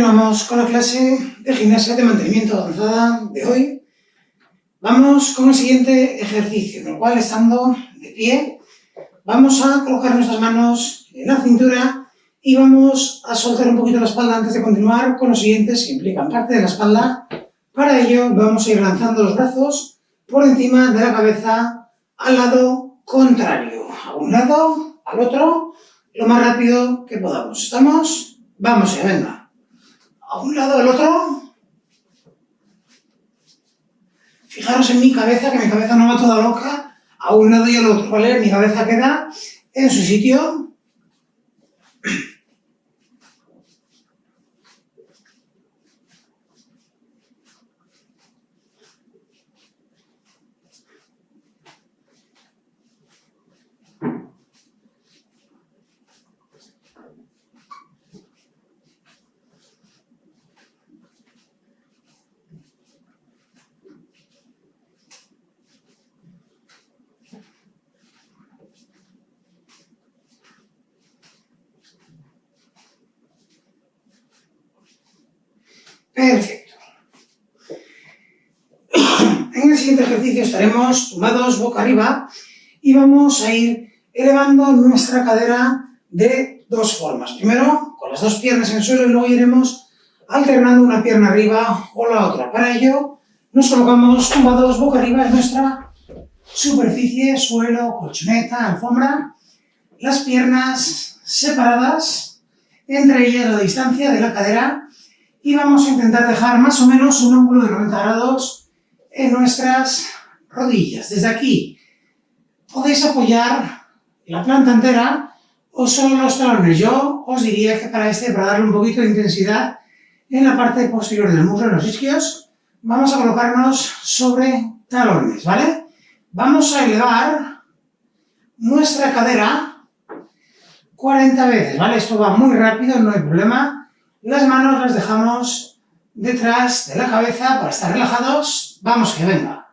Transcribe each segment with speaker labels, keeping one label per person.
Speaker 1: Continuamos con la clase de gimnasia de mantenimiento avanzada de hoy. Vamos con el siguiente ejercicio, en el cual, estando de pie, vamos a colocar nuestras manos en la cintura y vamos a soltar un poquito la espalda antes de continuar con los siguientes que implican parte de la espalda. Para ello vamos a ir lanzando los brazos por encima de la cabeza al lado contrario, a un lado, al otro, lo más rápido que podamos. ¿Estamos? Vamos ya, venga. A un lado, al otro. Fijaros en mi cabeza, que mi cabeza no va toda loca, a un lado y al otro, ¿vale? Mi cabeza queda en su sitio. Perfecto. En el siguiente ejercicio estaremos tumbados boca arriba y vamos a ir elevando nuestra cadera de dos formas. Primero, con las dos piernas en el suelo y luego iremos alternando una pierna arriba o la otra. Para ello, nos colocamos tumbados boca arriba en nuestra superficie, suelo, colchoneta, alfombra, las piernas separadas, entre ellas la distancia de la cadera, y vamos a intentar dejar más o menos un ángulo de 90 grados en nuestras rodillas. Desde aquí podéis apoyar la planta entera o solo los talones. Yo os diría que para darle un poquito de intensidad en la parte posterior del muslo, en los isquios, vamos a colocarnos sobre talones, ¿vale? Vamos a elevar nuestra cadera 40 veces, ¿vale? Esto va muy rápido, no hay problema. Las manos las dejamos detrás de la cabeza para estar relajados. Vamos que venga.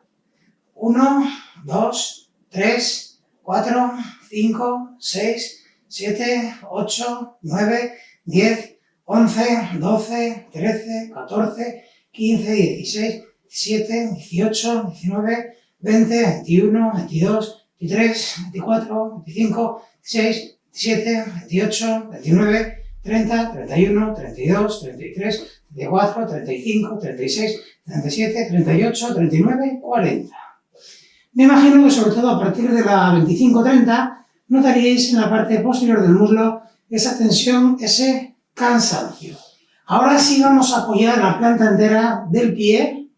Speaker 1: 1, 2, 3, 4, 5, 6, 7, 8, 9, 10, 11, 12, 13, 14, 15, 16, 17, 18, 19, 20, 21, 22, 23, 24, 25, 26, 27, 28, 29, 30, 31, 32, 33, 34, 35, 36, 37, 38, 39, 40. Me imagino que sobre todo a partir de la 25-30 notaríais en la parte posterior del muslo esa tensión, ese cansancio. Ahora sí vamos a apoyar la planta entera del pie.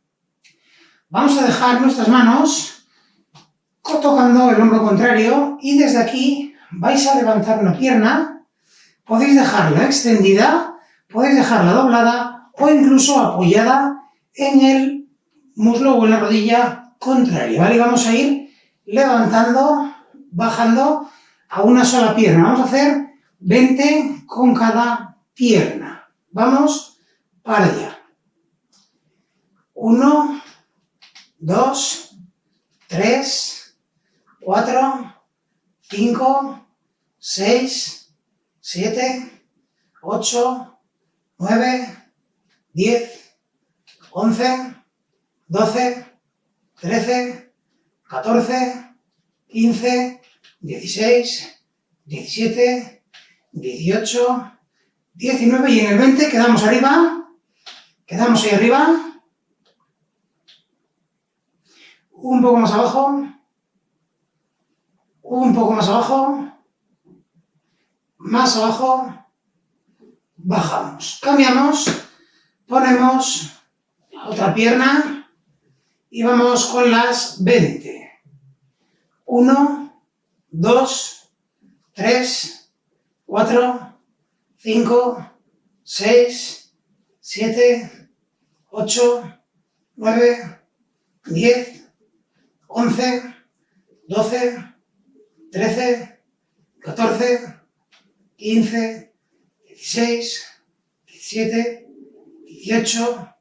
Speaker 1: Vamos a dejar nuestras manos tocando el hombro contrario y desde aquí vais a levantar una pierna. Podéis dejarla extendida, podéis dejarla doblada o incluso apoyada en el muslo o en la rodilla contraria, ¿vale? Y vamos a ir levantando, bajando a una sola pierna. Vamos a hacer 20 con cada pierna. Vamos para allá. 1, 2, 3, 4, 5, 6, 7, 8, 9, 10, 11, 12, 13, 14, 15, 16, 17, 18, 19 y en el 20 quedamos arriba, quedamos ahí arriba, un poco más abajo, un poco más abajo, más abajo, bajamos, cambiamos, ponemos la otra pierna y vamos con las 20. 1, 2, 3, 4, 5, 6, 7, 8, 9, 10, 11, 12, 13, 14, 15, 16, 17, 18,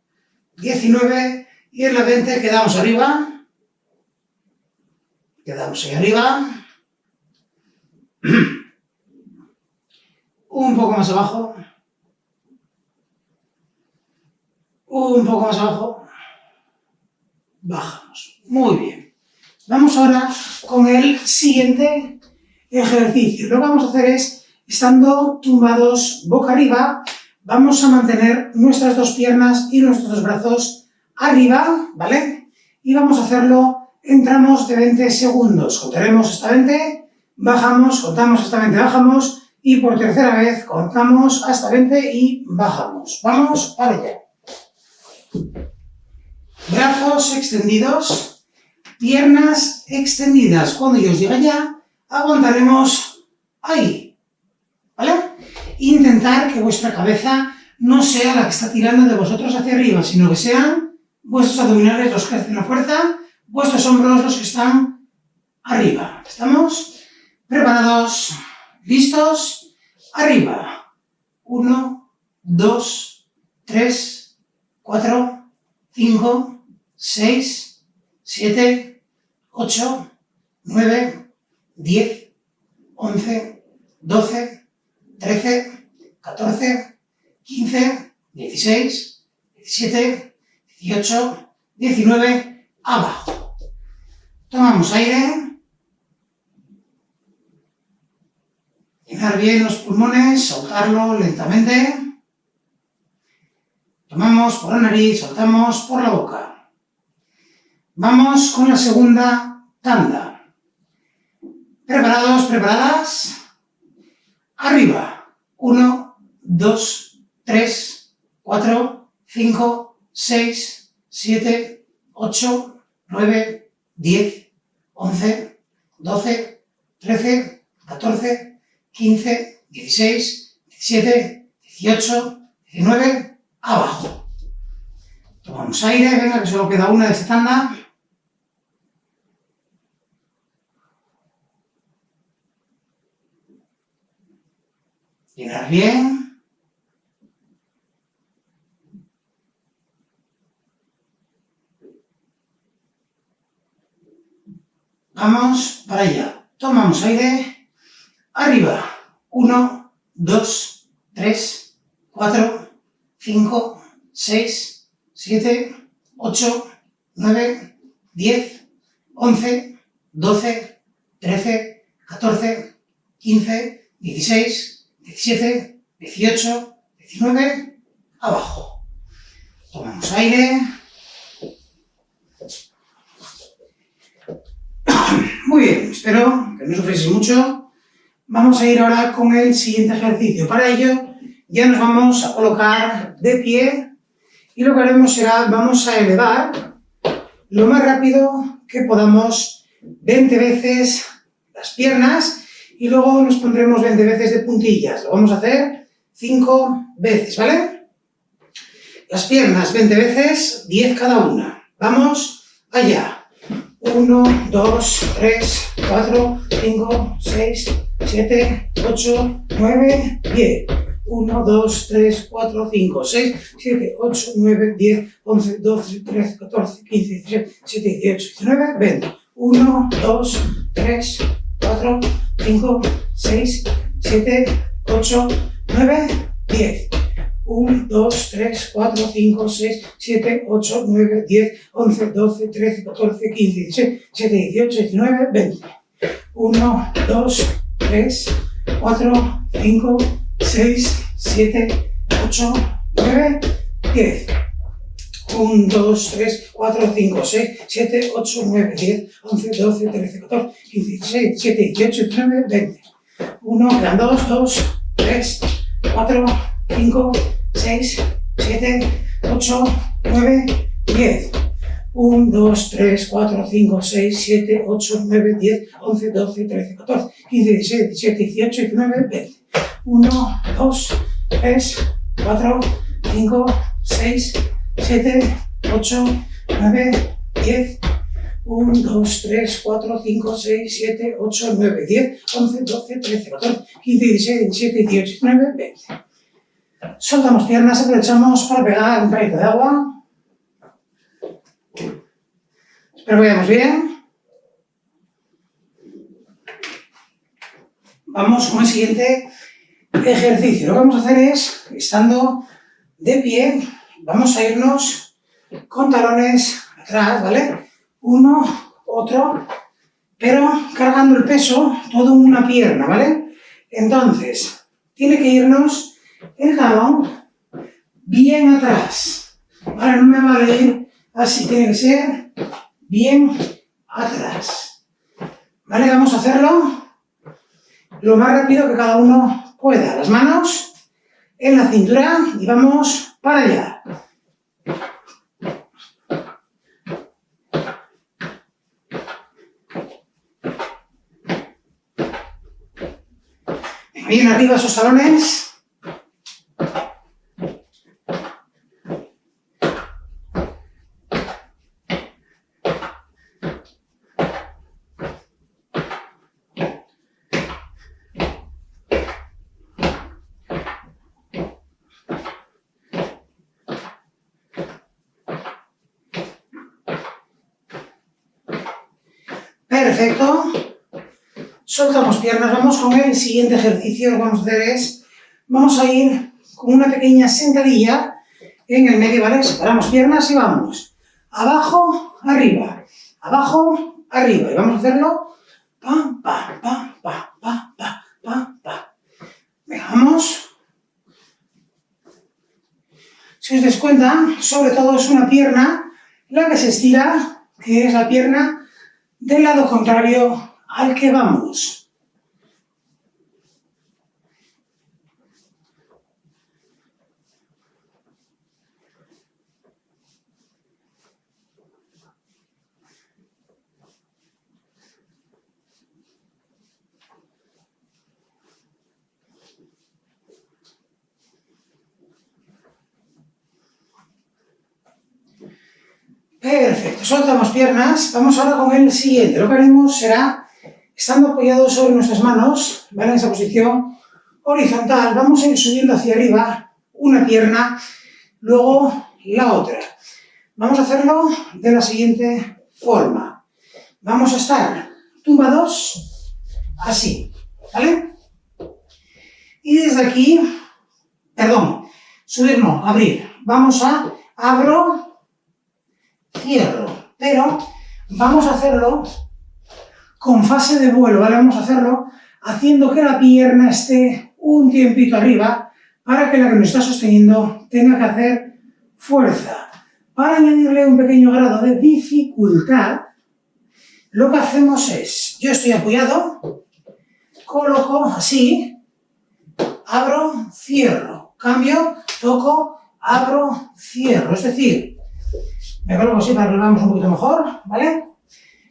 Speaker 1: 19 y en la 20 quedamos arriba. Quedamos ahí arriba. Un poco más abajo. Un poco más abajo. Bajamos. Muy bien. Vamos ahora con el siguiente ejercicio. Lo que vamos a hacer es, estando tumbados boca arriba, vamos a mantener nuestras dos piernas y nuestros dos brazos arriba, ¿vale? Y vamos a hacerlo en tramos de 20 segundos. Contaremos hasta 20, bajamos, contamos hasta 20, bajamos, y por tercera vez contamos hasta 20 y bajamos. Vamos para allá. Brazos extendidos, piernas extendidas. Cuando yo os diga ya, aguantaremos ahí, ¿vale? Intentar que vuestra cabeza no sea la que está tirando de vosotros hacia arriba, sino que sean vuestros abdominales los que hacen la fuerza, vuestros hombros los que están arriba. ¿Estamos? ¿Preparados? ¿Listos? Arriba. 1, 2, 3, 4, 5, 6, 7, 8, 9, 10, 11, 12, 13, 14, 15, 16, 17, 18, 19, abajo. Tomamos aire. Llenar bien los pulmones, soltarlo lentamente. Tomamos por la nariz, soltamos por la boca. Vamos con la segunda tanda. ¿Preparados? ¿Preparadas? Arriba. 1, 2, 3, 4, 5, 6, 7, 8, 9, 10, 11, 12, 13, 14, 15, 16, 17, 18, 19, abajo. Tomamos aire, venga, que solo queda una de esta tanda. Llenar bien. Vamos para allá. Tomamos aire. Arriba. 1, 2, 3, 4, 5, 6, 7, 8, 9, 10, 11, 12, 13, 14, 15, 16, 17, 18, 19, abajo. Tomamos aire. Muy bien, espero que no sufrieseis mucho. Vamos a ir ahora con el siguiente ejercicio. Para ello, ya nos vamos a colocar de pie y lo que haremos será, vamos a elevar lo más rápido que podamos 20 veces las piernas y luego nos pondremos 20 veces de puntillas. Lo vamos a hacer 5 veces, ¿vale? Las piernas 20 veces, 10 cada una. Vamos allá. 1, 2, 3, 4, 5, 6, 7, 8, 9, 10. 1, 2, 3, 4, 5, 6, 7, 8, 9, 10, 11, 12, 13, 14, 15, 16, 17, 18, 19, 20. 1, 2, 3, 4, 5, 6, 7, 8, 9, 10. 1, 2, 3, 4, 5, 6, 7, 8, 9, 10, 11, 12, 13, 14, 15, 16, 17, 18, 19, 20. 1, 2, 3, 4, 5, 6, 7, 8, 9, 10. 1, 2, 3, 4, 5, 6, 7, 8, 9, 10, 11, 12, 13, 14, 15, 16, 17, 18, 19, 20. 1, quedan 2, 2, 3, 4, 5, 6, 7, 8, 9, 10. 1, 2, 3, 4, 5, 6, 7, 8, 9, 10, 11, 12, 13, 14, 15, 16, 17, 18, 19, 20. 1, 2, 3, 4, 5, 6, 7, 8, 9, 10. 1, 2, 3, 4, 5, 6, 7, 8, 9, 10, 11, 12, 13, 14, 15, 16, 17, 18, 19, 20. Soltamos piernas, aprovechamos para pegar un traguito de agua. Espero que vayamos bien. Vamos con el siguiente ejercicio. Lo que vamos a hacer es, estando de pie, vamos a irnos con talones atrás, ¿vale? Uno, otro, pero cargando el peso todo en una pierna, ¿vale? Entonces, tiene que irnos el talón bien atrás, ¿vale? No me vale ir así, tiene que ser bien atrás, ¿vale? Vamos a hacerlo lo más rápido que cada uno pueda. Las manos en la cintura y vamos para allá. Bien arriba esos talones. Perfecto. Soltamos piernas, vamos con el siguiente ejercicio. Lo que vamos a hacer es, vamos a ir con una pequeña sentadilla en el medio, ¿vale? Separamos piernas y vamos. Abajo, arriba. Abajo, arriba. Y vamos a hacerlo. Pa, pa, pa, pa, pa, pa, pa, pa. Venga, vamos. Si os dais cuenta, sobre todo es una pierna la que se estira, que es la pierna del lado contrario al que vamos. Perfecto, soltamos piernas. Vamos ahora con el siguiente. Lo que haremos será, estando apoyados sobre nuestras manos, ¿vale? En esa posición horizontal, vamos a ir subiendo hacia arriba una pierna, luego la otra. Vamos a hacerlo de la siguiente forma. Vamos a estar tumbados, así, ¿vale? Y desde aquí, subir no, abrir. Vamos a abro, cierro, pero vamos a hacerlo con fase de vuelo, ¿vale? Vamos a hacerlo haciendo que la pierna esté un tiempito arriba para que la que nos está sosteniendo tenga que hacer fuerza. Para añadirle un pequeño grado de dificultad, lo que hacemos es, yo estoy apoyado, coloco así, abro, cierro, cambio, toco, abro, cierro, es decir, me coloco así para que lo veamos un poquito mejor, ¿vale?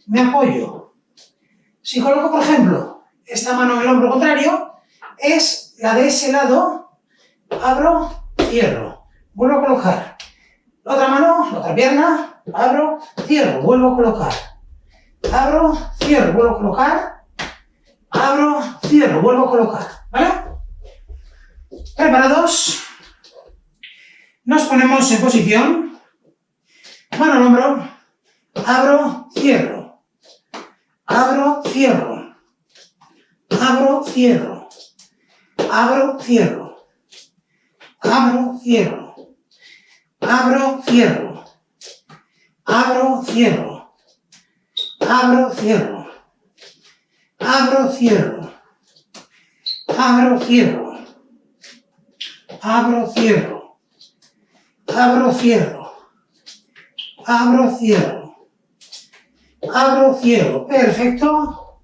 Speaker 1: Me apoyo. Si coloco, por ejemplo, esta mano en el hombro contrario, es la de ese lado, abro, cierro, vuelvo a colocar. La otra mano, la otra pierna, abro, cierro, vuelvo a colocar. Abro, cierro, vuelvo a colocar. Abro, cierro, vuelvo a colocar, ¿vale? ¿Preparados? Nos ponemos en posición. Mano al hombro, abro, cierro, abro, cierro, abro, cierro, abro, cierro, abro, cierro, abro, cierro, abro, cierro, abro, cierro, abro, cierro, abro, cierro, abro, cierro, abro, cierro. Abro, cierro. Abro, cierro. Perfecto.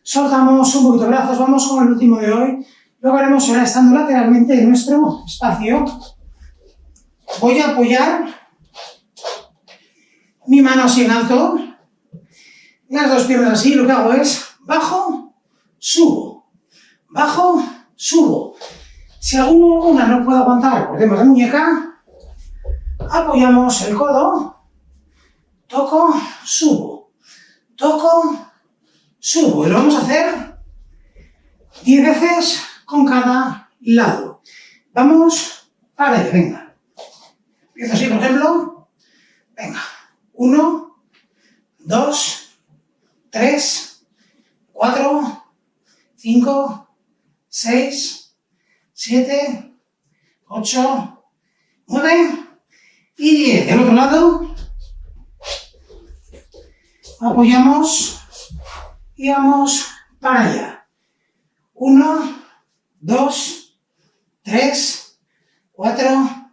Speaker 1: Soltamos un poquito brazos. Vamos con el último de hoy. Lo que haremos será estando lateralmente en nuestro espacio. Voy a apoyar mi mano así en alto. Las dos piernas así. Lo que hago es bajo, subo. Bajo, subo. Si alguna no puede aguantar por temas de muñeca, apoyamos el codo. Toco, subo, toco, subo. Y lo vamos a hacer 10 veces con cada lado. Vamos para allá, venga. Empiezo así, por ejemplo. Venga. 1, 2, 3, 4, 5, 6, 7, 8, 9, Y 10. Del otro lado, apoyamos y vamos para allá. 1, 2, 3, 4,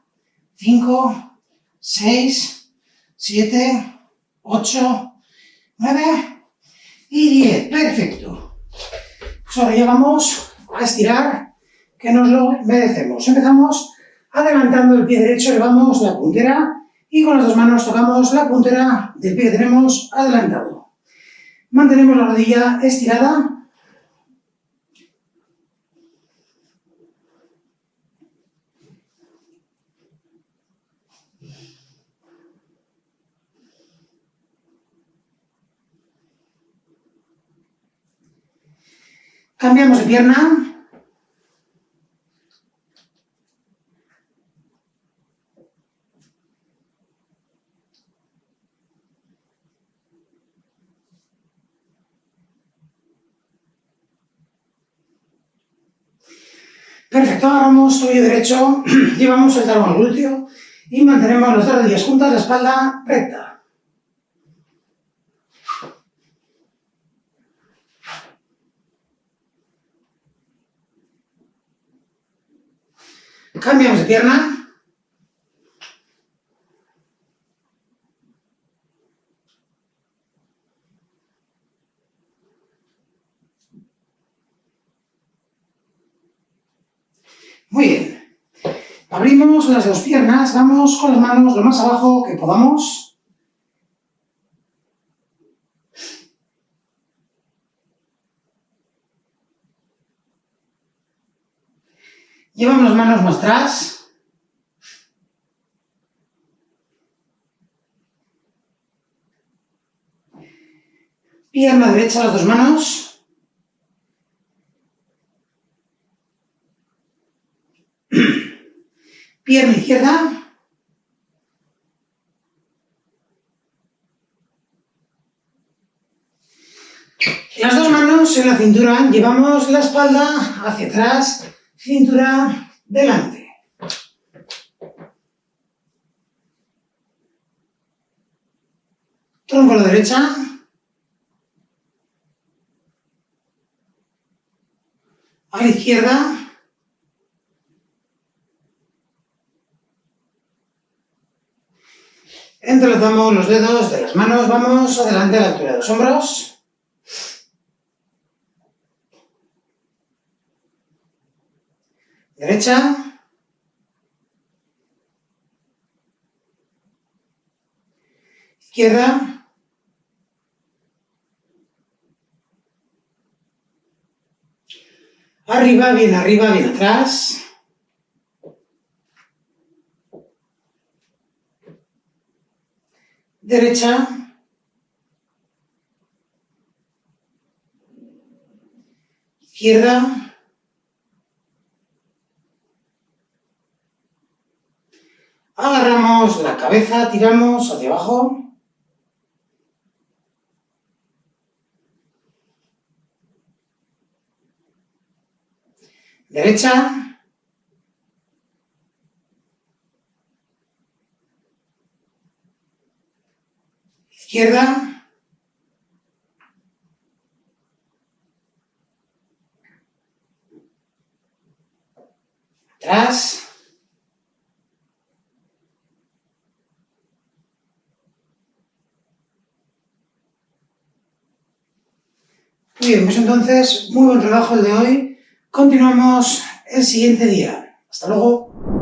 Speaker 1: 5, 6, 7, 8, 9 y 10. Perfecto. Pues ahora ya vamos a estirar, que nos lo merecemos. Empezamos adelantando el pie derecho, elevamos la puntera y con las dos manos tocamos la puntera del pie que tenemos adelantado. Mantenemos la rodilla estirada. Cambiamos de pierna. Perfecto, agarramos tobillo derecho, llevamos el talón al glúteo y mantenemos las dos rodillas juntas, la espalda recta. Cambiamos de pierna. Muy bien. Abrimos las dos piernas, vamos con las manos lo más abajo que podamos. Llevamos las manos más atrás. Pierna derecha, las dos manos. Pierna izquierda. Las dos manos en la cintura, llevamos la espalda hacia atrás, cintura delante. Tronco a la derecha. A la izquierda. Entrelazamos los dedos de las manos, vamos adelante a la altura de los hombros. Derecha. Izquierda. Arriba, bien atrás. Derecha. Izquierda. Agarramos la cabeza, tiramos hacia abajo. Derecha. Izquierda. Atrás. Muy bien, pues entonces, muy buen trabajo el de hoy. Continuamos el siguiente día. Hasta luego.